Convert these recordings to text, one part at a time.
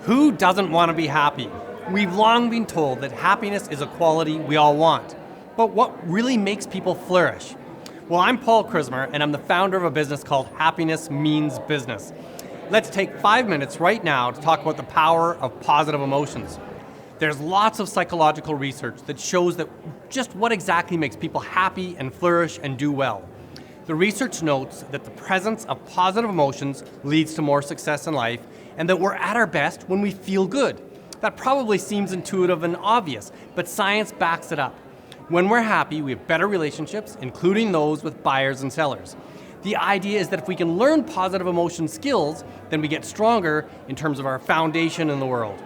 Who doesn't want to be happy? We've long been told that happiness is a quality we all want. But what really makes people flourish? Well, I'm Paul Krismer, and I'm the founder of a business called Happiness Means Business. Let's take 5 minutes right now to talk about the power of positive emotions. There's lots of psychological research that shows that just what exactly makes people happy and flourish and do well. The research notes that the presence of positive emotions leads to more success in life, and that we're at our best when we feel good. That probably seems intuitive and obvious, but science backs it up. When we're happy, we have better relationships, including those with buyers and sellers. The idea is that if we can learn positive emotion skills, then we get stronger in terms of our foundation in the world.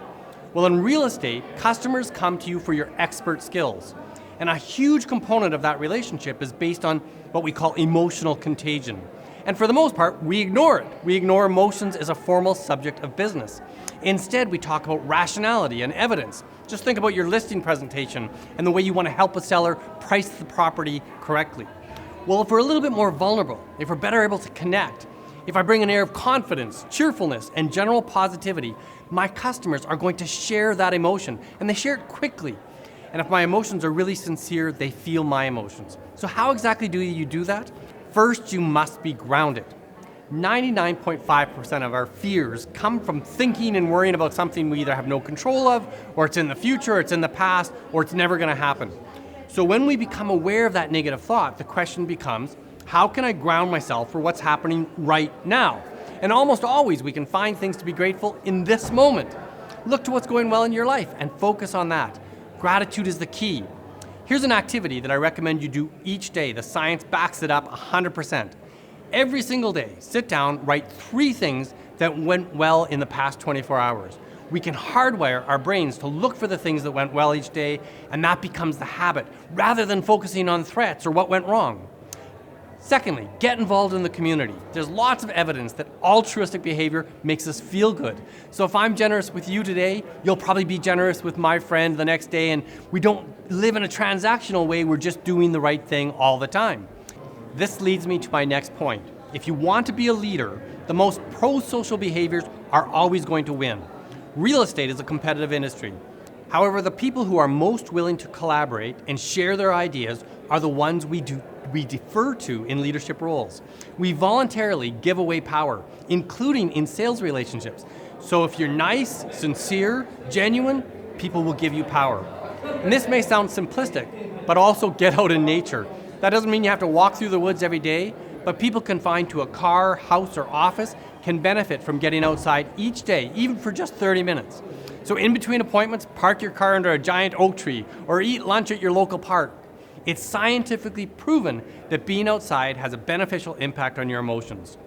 Well, in real estate, customers come to you for your expert skills. And a huge component of that relationship is based on what we call emotional contagion. And for the most part, we ignore it. We ignore emotions as a formal subject of business. Instead, we talk about rationality and evidence. Just think about your listing presentation and the way you want to help a seller price the property correctly. Well, if we're a little bit more vulnerable, if we're better able to connect, if I bring an air of confidence, cheerfulness, and general positivity, my customers are going to share that emotion, and they share it quickly. And if my emotions are really sincere, they feel my emotions. So how exactly do you do that? First, you must be grounded. 99.5% of our fears come from thinking and worrying about something we either have no control of, or it's in the future, or it's in the past, or it's never going to happen. So when we become aware of that negative thought, the question becomes, how can I ground myself for what's happening right now? And almost always we can find things to be grateful in this moment. Look to what's going well in your life and focus on that. Gratitude is the key. Here's an activity that I recommend you do each day. The science backs it up 100%. Every single day, sit down, write 3 things that went well in the past 24 hours. We can hardwire our brains to look for the things that went well each day, and that becomes the habit, rather than focusing on threats or what went wrong. Secondly, get involved in the community. There's lots of evidence that altruistic behavior makes us feel good. So if I'm generous with you today, you'll probably be generous with my friend the next day, and we don't live in a transactional way, we're just doing the right thing all the time. This leads me to my next point. If you want to be a leader, the most pro-social behaviors are always going to win. Real estate is a competitive industry. However, the people who are most willing to collaborate and share their ideas are the ones we defer to in leadership roles. We voluntarily give away power, including in sales relationships. So if you're nice, sincere, genuine, people will give you power. And this may sound simplistic, but also get out in nature. That doesn't mean you have to walk through the woods every day, but people confined to a car, house, or office can benefit from getting outside each day, even for just 30 minutes. So in between appointments, park your car under a giant oak tree or eat lunch at your local park. It's scientifically proven that being outside has a beneficial impact on your emotions.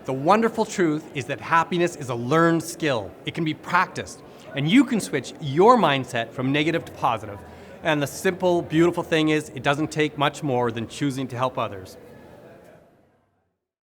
The wonderful truth is that happiness is a learned skill. It can be practiced, and you can switch your mindset from negative to positive. And the simple, beautiful thing is, it doesn't take much more than choosing to help others.